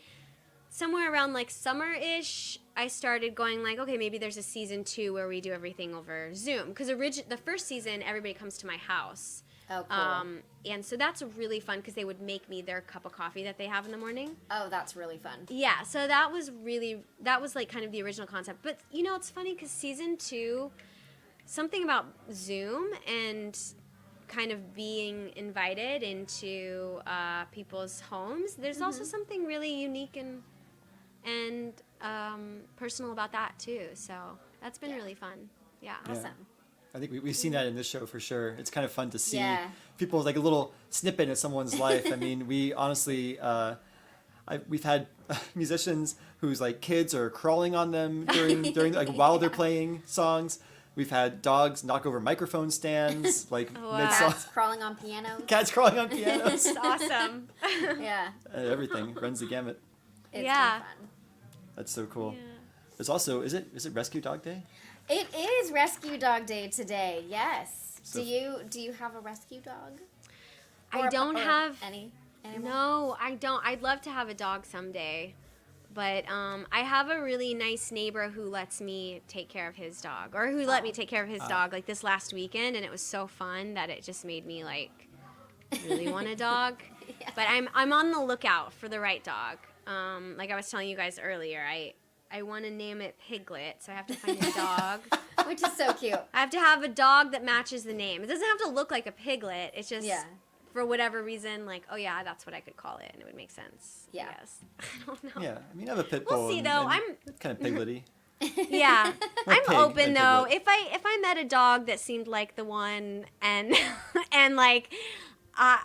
somewhere around like summer-ish, I started going like, okay, maybe there's a season 2 where we do everything over Zoom. Because the first season, everybody comes to my house. Oh, cool. And so that's really fun because they would make me their cup of coffee that they have in the morning. Oh, that's really fun. Yeah, so that was like kind of the original concept. But, you know, it's funny because season 2, something about Zoom and kind of being invited into people's homes, there's also something really unique and personal about that too. So that's been really fun. Yeah. Awesome. I think we've seen that in this show for sure. It's kind of fun to see Yeah. people, like a little snippet of someone's life. I mean, we honestly, we've had musicians whose like kids are crawling on them during like while they're playing songs. We've had dogs knock over microphone stands, like mid-song. Cats crawling on pianos. Cats crawling on pianos. It's awesome. Yeah. Everything runs the gamut. It's Yeah. been fun. That's so cool. Yeah. There's also, is it Rescue Dog Day? It is Rescue Dog Day today. Yes. So- Do you have a rescue dog? I don't have any animal? No, I don't. I'd love to have a dog someday. But I have a really nice neighbor who lets me take care of his dog, or who let me take care of his dog like this last weekend, and it was so fun that it just made me like really want a dog. Yeah. But I'm on the lookout for the right dog. Like I was telling you guys earlier, I want to name it Piglet, so I have to find a dog. Which is so cute. I have to have a dog that matches the name. It doesn't have to look like a piglet. It's just for whatever reason, like, oh yeah, that's what I could call it, and it would make sense. Yeah. Yes. I don't know. Yeah, I mean, I have a pit We'll bull. see, and- though. and I'm- it's kind of piglety. Yeah, I'm pig, open like though. piglet. If I met a dog that seemed like the one, and and like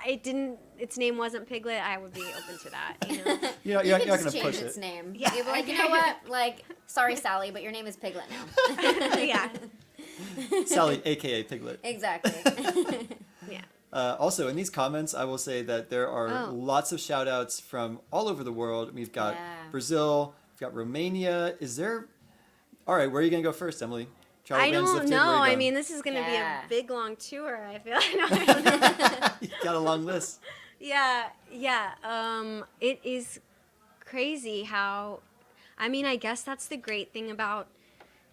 its name wasn't Piglet, I would be open to that. You know. You're You not can going just to change push its it. name. Yeah. You'd be like, you know what? Like, sorry, Sally, but your name is Piglet now. Yeah. Sally, aka Piglet. Exactly. Yeah. Also, in these comments, I will say that there are Oh. lots of shout outs from all over the world. We've got Yeah. Brazil, we've got Romania. Is there. All right, where are you going to go first, Emily? Travel I bands don't lifted, where know. you I going? mean, this is going to Yeah. be a big, long tour. I feel. I don't know. You've got a long list. Yeah. It is crazy how. I mean, I guess that's the great thing about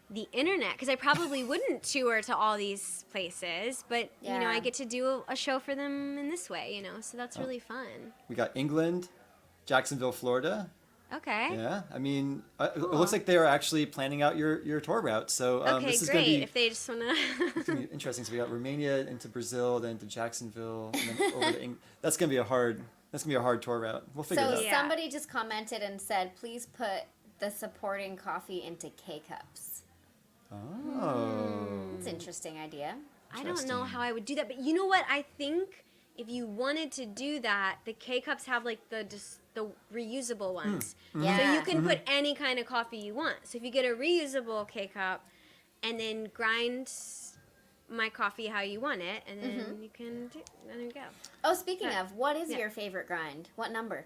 the internet, because I probably wouldn't tour to all these places, but you know, Yeah. I get to do a show for them in this way, you know, so that's really fun. We got England, Jacksonville, Florida. Okay. Yeah, I mean, it Cool. looks like they are actually planning out your tour route. So Okay, this is great. going to be If they just wanna. It's gonna be interesting. So we got Romania into Brazil, then to Jacksonville, and then over to England. That's gonna be a hard tour route. We'll figure So it out. Yeah. somebody just commented and said, please put the supporting coffee into K-cups. Oh. It's an interesting idea. I don't know Interesting. how I would do that, but you know what? I think if you wanted to do that, the K cups have like the reusable ones. Yeah. So you can put any kind of coffee you want. So if you get a reusable K cup and then grind my coffee how you want it, and then you can do, there you go. Oh, speaking Yeah. of, what is Yeah. your favorite grind? What number?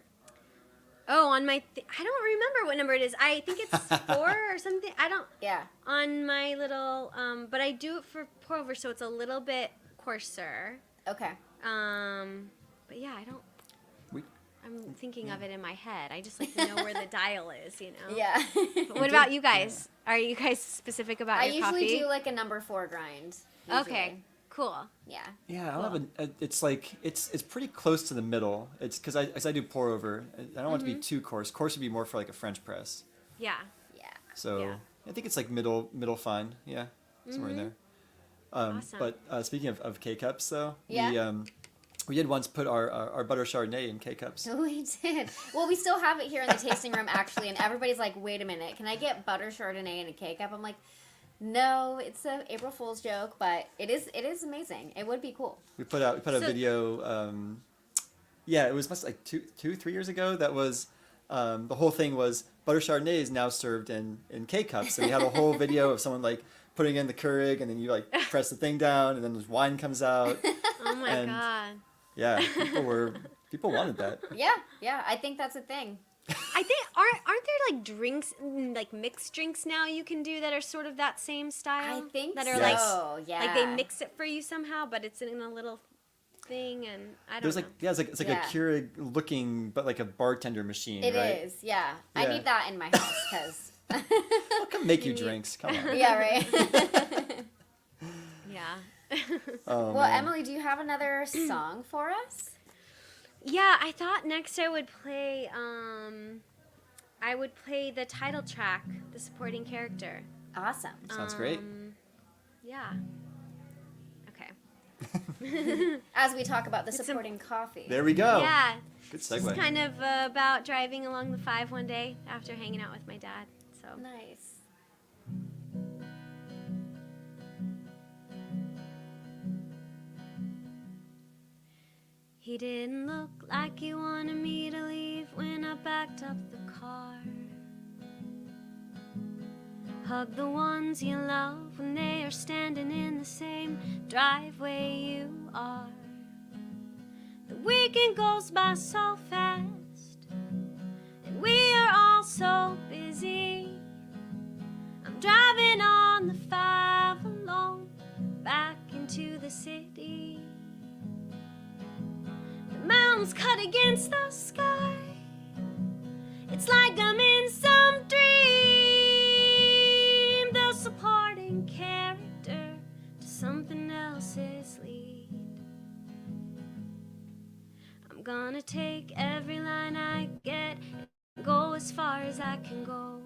Oh, on my, I don't remember what number it is. I think it's 4 or something. I don't, Yeah. on my little, but I do it for pour over, so it's a little bit coarser. Okay. But yeah, I don't. We- I'm thinking of it in my head. I just like to know where the dial is, you know. Yeah. But what about you guys? Are you guys specific about I your usually coffee? do like a number 4 grind. Okay, usually. cool. Yeah. Yeah, I don't have a. It's like it's pretty close to the middle. It's because I do pour over. I don't want it to be too coarse. Coarse would be more for like a French press. Yeah. Yeah. So Yeah. I think it's like middle fine. Yeah, somewhere in there. Awesome. But speaking of K cups, though, Yeah. we did once put our butter Chardonnay in K cups. We did. Well, we still have it here in the tasting room, actually, and everybody's like, wait a minute, can I get butter Chardonnay in a K-cup? I'm like, no, it's a April Fool's joke, but it is amazing. It would be cool. We put a So- video. Yeah, it was must like 3 years ago. That was the whole thing was butter Chardonnay is now served in K cups. So we had a whole video of someone like putting in the Keurig, and then you like press the thing down, and then this wine comes out. Oh my And- god. Yeah, people wanted that. Yeah, I think that's a thing. I think aren't there like drinks, like mixed drinks now you can do that are sort of that same style? I think that are so. like Oh, yeah. like they mix it for you somehow, but it's in a little thing, and I don't There's know. like it's like Yeah. a Keurig looking, but like a bartender machine, It right? is, yeah. I Yeah. need that in my house because. I'll come make you need- drinks. Come on. Yeah, right. Yeah. Oh, Well, man. Emily, do you have another song for us? Yeah, I thought next I would play the title track, the supporting character. Awesome. Sounds great. Yeah. Okay. As we talk about the It's a- supporting coffee. There we go. Yeah. Good It's segue. kind of about driving along the 5 one day after hanging out with my dad. So Nice. he didn't look like he wanted me to leave when I backed up the car. Hug the ones you love when they are standing in the same driveway you are. The weekend goes by so fast, and we are all so busy. I'm driving on the 5 alone, back into the city. The mountains cut against the sky. It's like I'm in some dream. The supporting character to something else's lead. I'm gonna take every line I get and go as far as I can go.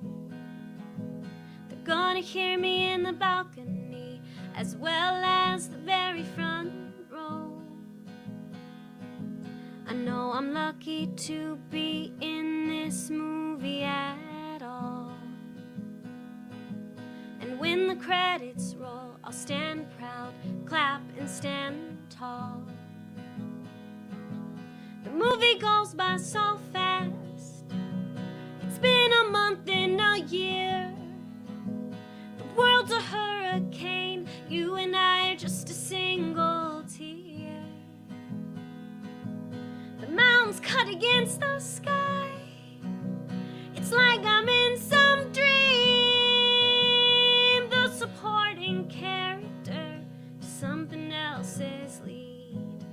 They're gonna hear me in the balcony as well as the very front row. I know I'm lucky to be in this movie at all. And when the credits roll, I'll stand proud, clap and stand tall. The movie goes by so fast. It's been a month and a year. The world's a hurricane. You and I are just a single tear. The mountains cut against the sky. It's like I'm in some dream. The supporting character to something else's lead.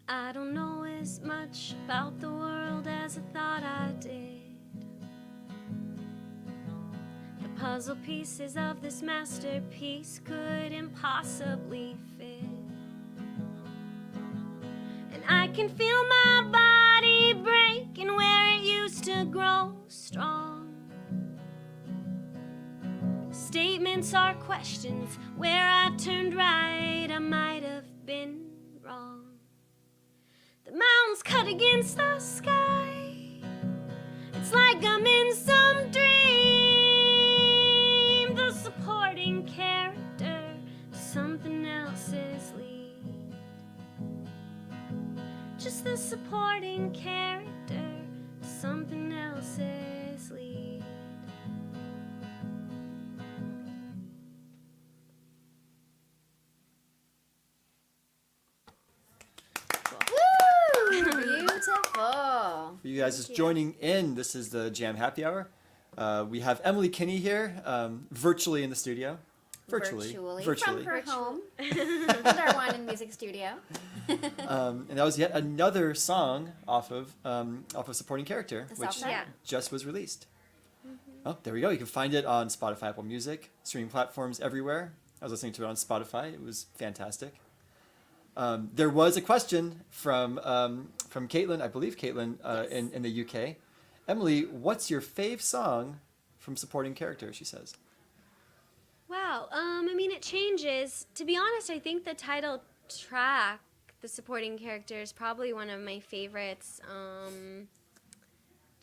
I don't know as much about the world as I thought I did. The puzzle pieces of this masterpiece couldn't possibly fit. And I can feel my body breaking where it used to grow strong. Statements are questions. Where I turned right, I might have been wrong. The mountains cut against the sky. It's like I'm in some dream. The supporting character, something else's lead. Just the supporting character, something else's lead. Woo! Beautiful. For you guys just joining in, this is the Jam Happy Hour. We have Emily Kinney here, virtually in the studio. Virtually. From her home. With our wine and music studio. And that was yet another song off of Supporting Character, The which South Side. Yeah. just was released. Oh, there we go. You can find it on Spotify, Apple Music, streaming platforms everywhere. I was listening to it on Spotify. It was fantastic. There was a question from Caitlin, I believe Caitlin, Yes. in the UK. Emily, what's your fave song from Supporting Character? She says. Wow. I mean, it changes. To be honest, I think the title track, the supporting character, is probably one of my favorites.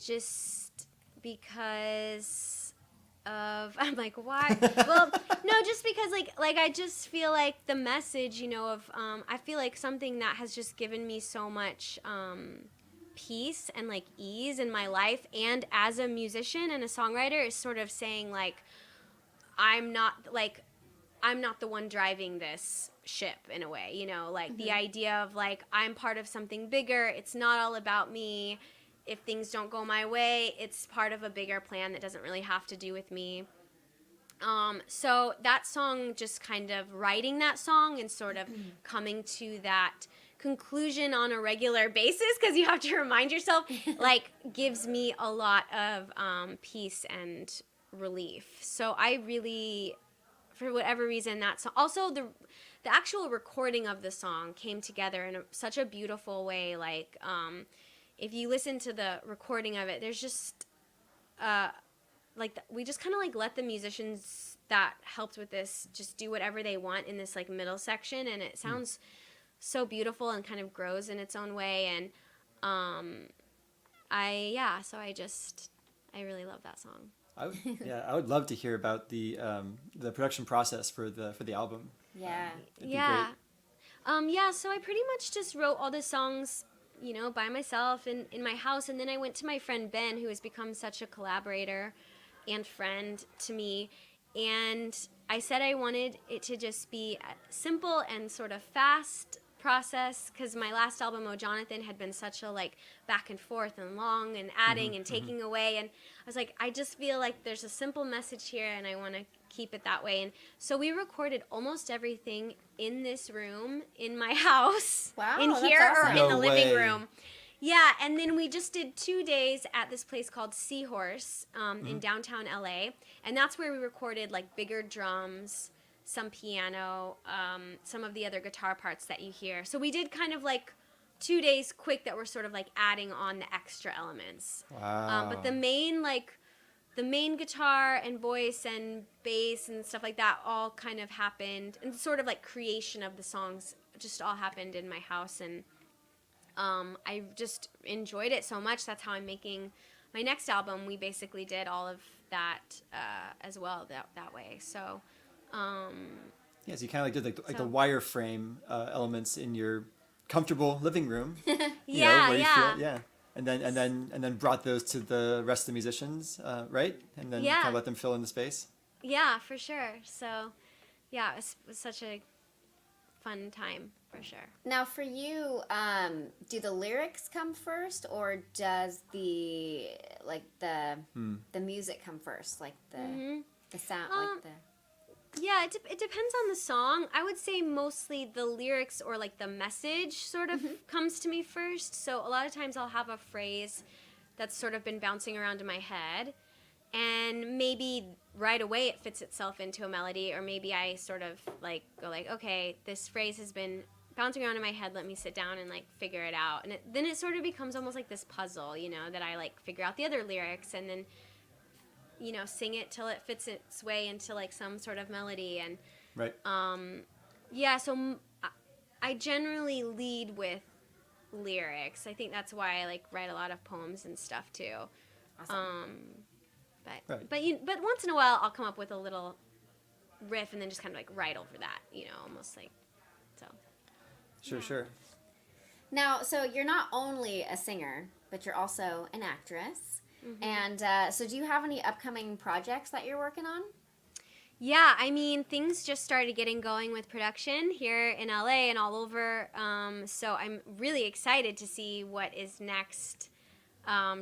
Just because of I'm like, why? Well, no, just because like I just feel like the message, of I feel like something that has just given me so much peace and like ease in my life, and as a musician and a songwriter, is sort of saying like, I'm not like, I'm not the one driving this ship in a way, you know, like the idea of like I'm part of something bigger. It's not all about me. If things don't go my way, it's part of a bigger plan that doesn't really have to do with me. So that song, just kind of writing that song and sort of coming to that conclusion on a regular basis, because you have to remind yourself, like, gives me a lot of peace and relief. So I really, for whatever reason, that song, also the actual recording of the song came together in such a beautiful way. Like, if you listen to the recording of it, there's just we just kind of like let the musicians that helped with this just do whatever they want in this like middle section, and it sounds so beautiful and kind of grows in its own way. And I really love that song. I would love to hear about the production process for the album. Yeah. It'd be great. So I pretty much just wrote all the songs, you know, by myself in my house, and then I went to my friend Ben, who has become such a collaborator and friend to me, and I said I wanted it to just be a simple and sort of fast process, because my last album, Oh Jonathan, had been such a like back and forth and long and adding and taking away, and I was like, I just feel like there's a simple message here and I want to keep it that way. And so we recorded almost everything in this room in my house. Wow, in that's here awesome. or No in the living way. room. Yeah, and then we just did 2 days at this place called Seahorse in downtown LA, and that's where we recorded like bigger drums, some piano, some of the other guitar parts that you hear. So we did kind of like 2 days quick that were sort of like adding on the extra elements. Wow. But the main guitar and voice and bass and stuff like that all kind of happened, and sort of like creation of the songs just all happened in my house, and I just enjoyed it so much. That's how I'm making my next album. We basically did all of that as well that way. So Yeah, so you kind of like did like the wireframe elements in your comfortable living room. You know, where you feel, and then brought those to the rest of the musicians, right? And then kind of let them fill in the space. Yeah, for sure. So yeah, it was such a fun time for sure. Now, for you, do the lyrics come first, or does the music come first, like the sound, like the? Yeah, it depends on the song. I would say mostly the lyrics or like the message sort of comes to me first. So a lot of times I'll have a phrase that's sort of been bouncing around in my head, and maybe right away it fits itself into a melody, or maybe I sort of like go like, okay, this phrase has been bouncing around in my head, let me sit down and like figure it out. And then it sort of becomes almost like this puzzle, you know, that I like figure out the other lyrics and then, you know, sing it till it fits its way into like some sort of melody. And Right. so I generally lead with lyrics. I think that's why I like write a lot of poems and stuff too. Awesome. But once in a while I'll come up with a little riff and then just kind of like write over that, you know, almost like so. Sure. Now, so you're not only a singer, but you're also an actress. And so do you have any upcoming projects that you're working on? Yeah, I mean, things just started getting going with production here in LA and all over. So I'm really excited to see what is next.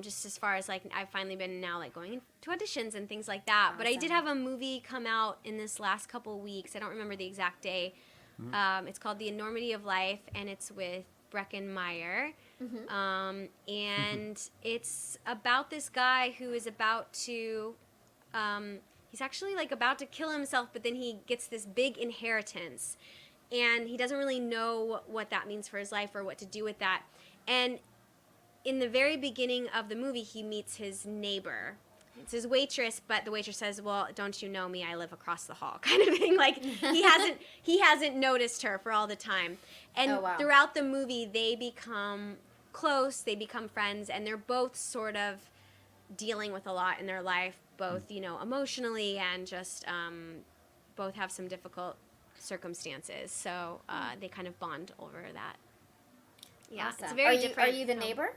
Just as far as like I've finally been now like going to auditions and things like that. Awesome. But I did have a movie come out in this last couple weeks. I don't remember the exact day. It's called The Enormity of Life, and it's with Brecken Meyer. And it's about this guy who is about to, he's actually like about to kill himself, but then he gets this big inheritance, and he doesn't really know what that means for his life or what to do with that. And in the very beginning of the movie, he meets his neighbor. It's his waitress, but the waitress says, "Well, don't you know me? I live across the hall," kind of thing. Like he hasn't noticed her for all the time. And throughout the movie, they become close. They become friends, and they're both sort of dealing with a lot in their life, both emotionally and just both have some difficult circumstances. So they kind of bond over that. Yeah, Awesome. it's very different. Are you the neighbor?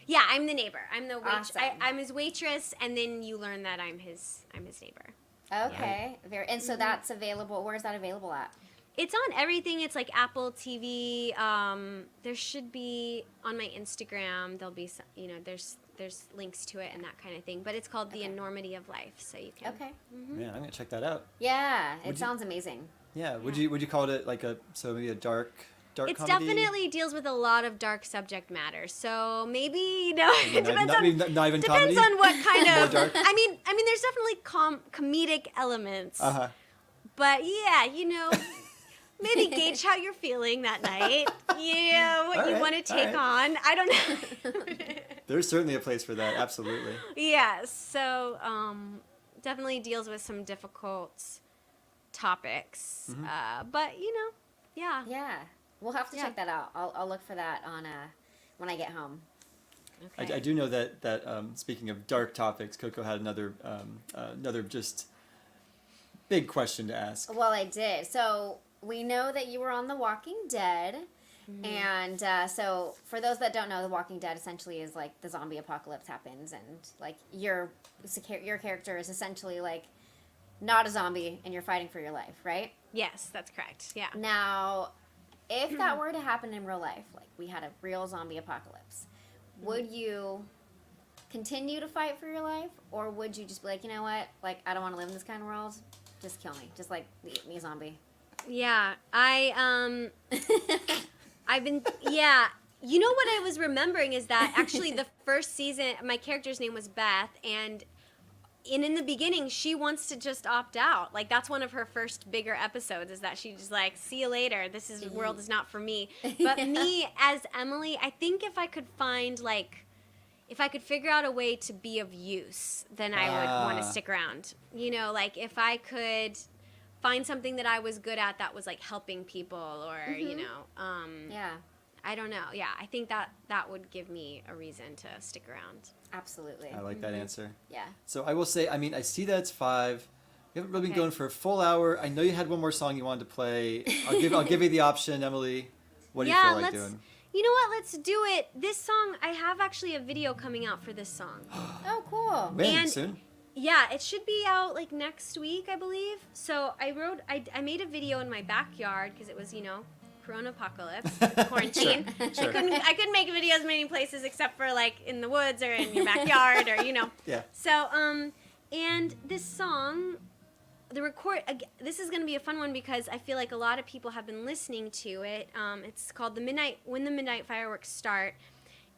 Yeah, I'm the neighbor. I'm the Awesome. I'm his waitress, and then you learn that I'm his neighbor. Okay. Very. And so that's available. Where's that available at? It's on everything. It's like Apple TV. There should be on my Instagram. There'll be some, there's links to it and that kind of thing. But it's called The Enormity of Life, so you can. Okay. Man, I'm gonna check that out. Yeah, it sounds amazing. Yeah. Would you call it like maybe a dark It comedy? definitely deals with a lot of dark subject matter. So maybe it depends on not even depends comedy? on what kind More of. dark? I mean, there's definitely comedic elements. Uh-huh. But yeah, maybe gauge how you're feeling that night. What All you right, want to take all on. I don't know. There's certainly a place for that. Absolutely. Yeah. So definitely deals with some difficult topics. But yeah. Yeah. We'll have to check that out. I'll look for that on when I get home. Okay. I do know that speaking of dark topics, Coco had another just big question to ask. Well, I did. So we know that you were on The Walking Dead. And so for those that don't know, The Walking Dead essentially is like the zombie apocalypse happens, and like your character is essentially like not a zombie, and you're fighting for your life, right? Yes, that's correct. Yeah. Now, if that were to happen in real life, like we had a real zombie apocalypse, would you continue to fight for your life, or would you just be like, you know what, like I don't want to live in this kind of world, just kill me, just like eat me a zombie? Yeah, I've been, You know what I was remembering is that actually the first season, my character's name was Beth, and in the beginning, she wants to just opt out. Like, that's one of her first bigger episodes, is that she's just like, see you later, world is not for me. But me, as Emily, I think if I could figure out a way to be of use, then I would want to stick around. Like, if I could find something that I was good at that was like helping people, or Yeah. I don't know. Yeah, I think that would give me a reason to stick around. Absolutely. I like that answer. Yeah. So I will say, I see that it's 5. You haven't really been Okay. going for a full hour. I know you had one more song you wanted to play. I'll give you the option, Emily. What do you feel like doing? You know what? Let's do it. This song, I have actually a video coming out for this song. Oh, cool. When? And- Soon? Yeah, it should be out like next week, I believe. So I made a video in my backyard because it was, Corona apocalypse, quarantine. Sure. I couldn't make videos many places except for like in the woods or in your backyard or Yeah. So and this song, this is going to be a fun one because I feel like a lot of people have been listening to it. It's called When the Midnight Fireworks Start.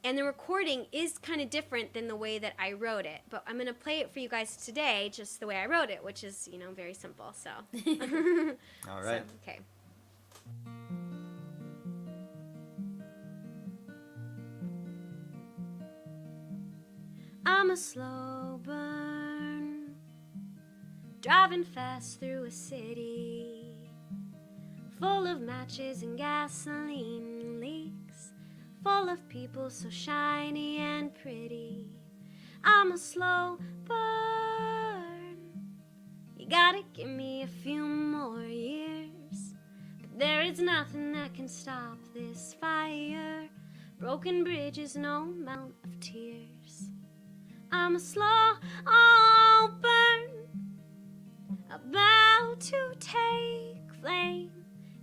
And the recording is kind of different than the way that I wrote it. But I'm going to play it for you guys today just the way I wrote it, which is, very simple. So. All right. So, okay. I'm a slow burn, driving fast through a city full of matches and gasoline leaks, full of people so shiny and pretty. I'm a slow burn. You gotta give me a few more years, but there is nothing that can stop this fire. Broken bridges, no amount of tears. I'm a slow burn, about to take flame.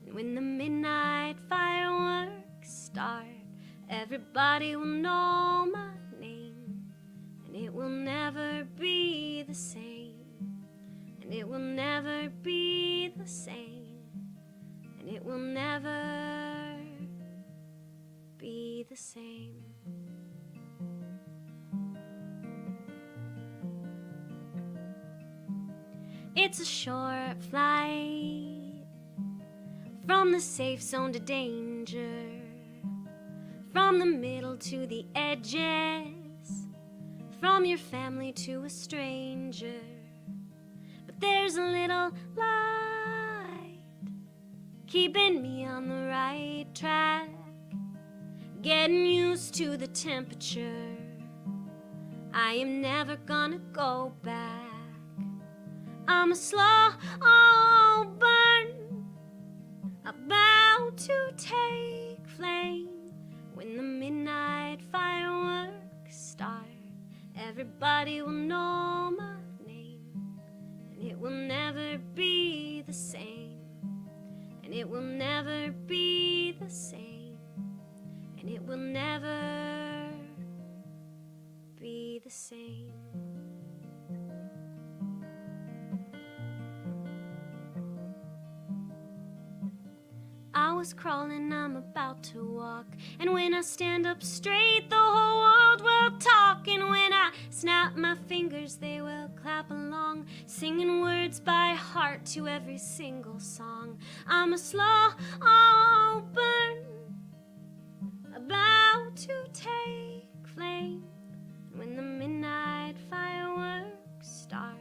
And when the midnight fireworks start, everybody will know my name, and it will never be the same, and it will never be the same, and it will never be the same. It's a short flight from the safe zone to danger, from the middle to the edges, from your family to a stranger. But there's a little light keeping me on the right track, getting used to the temperature. I am never gonna go back. I'm a slow burn, about to take flame. When the midnight fireworks start, everybody will know my name, and it it will never be the same. And it will never be the same. And it will never be the same. I was crawling, I'm about to walk. And when I stand up straight, the whole world will talk. And when I snap my fingers, they will clap along, singing words by heart to every single song. I'm a slow burn, about to take flame. When the midnight fireworks start,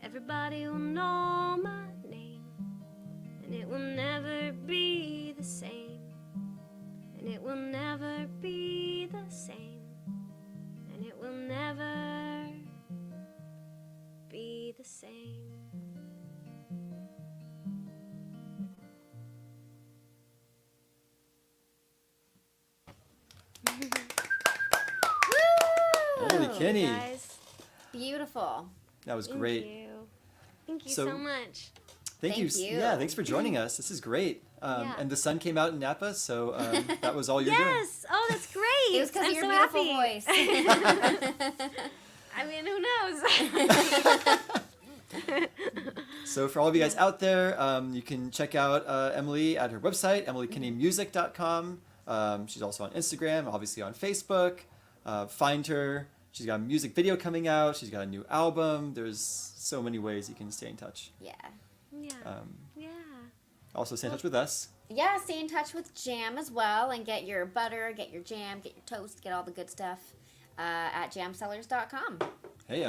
everybody will know my name. And it will never be the same. And it will never be the same. And it will never be the same. Emily Kinney. Guys, Beautiful. That was thank great. you. Thank you So- so much. Thank you. Thank you. Yeah, thanks for joining us. This is great. Yeah. And the sun came out in Napa, so that was all you're doing. Yes. Oh, that's great. It was because I'm of your so beautiful happy. voice. I mean, who knows? So for all of you guys out there, you can check out Emily at her website, emilykinneymusic.com. She's also on Instagram, obviously on Facebook. Find her. She's got a music video coming out. She's got a new album. There's so many ways you can stay in touch. Yeah. Yeah. Yeah. Also stay in touch with us. Yeah, stay in touch with Jam as well and get your butter, get your jam, get your toast, get all the good stuff at jamsellers.com. Hey,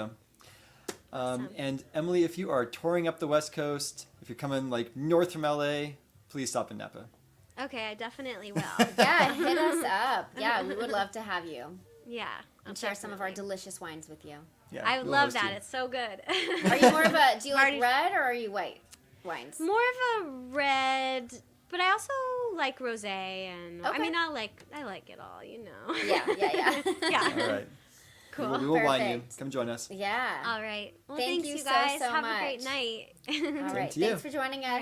Awesome. And Emily, if you are touring up the West Coast, if you're coming like north from LA, please stop in Napa. Okay, I definitely will. Yeah, hit us up. Yeah, we would love to have you Yeah. and share some of our definitely. delicious wines with you. Yeah, I would we'll love host that. you. It's so good. Are you more of a, do you like Marty- red or are you white wines? More of a red, but I also like rosé and I Okay. mean I like it all, you know. Yeah. Yeah. All right. Cool. We will wine you. Perfect. Come join us. Yeah. All right. Well, Thank thanks you you so, guys. so Have a great much. night. All right. to you. Thanks for joining us.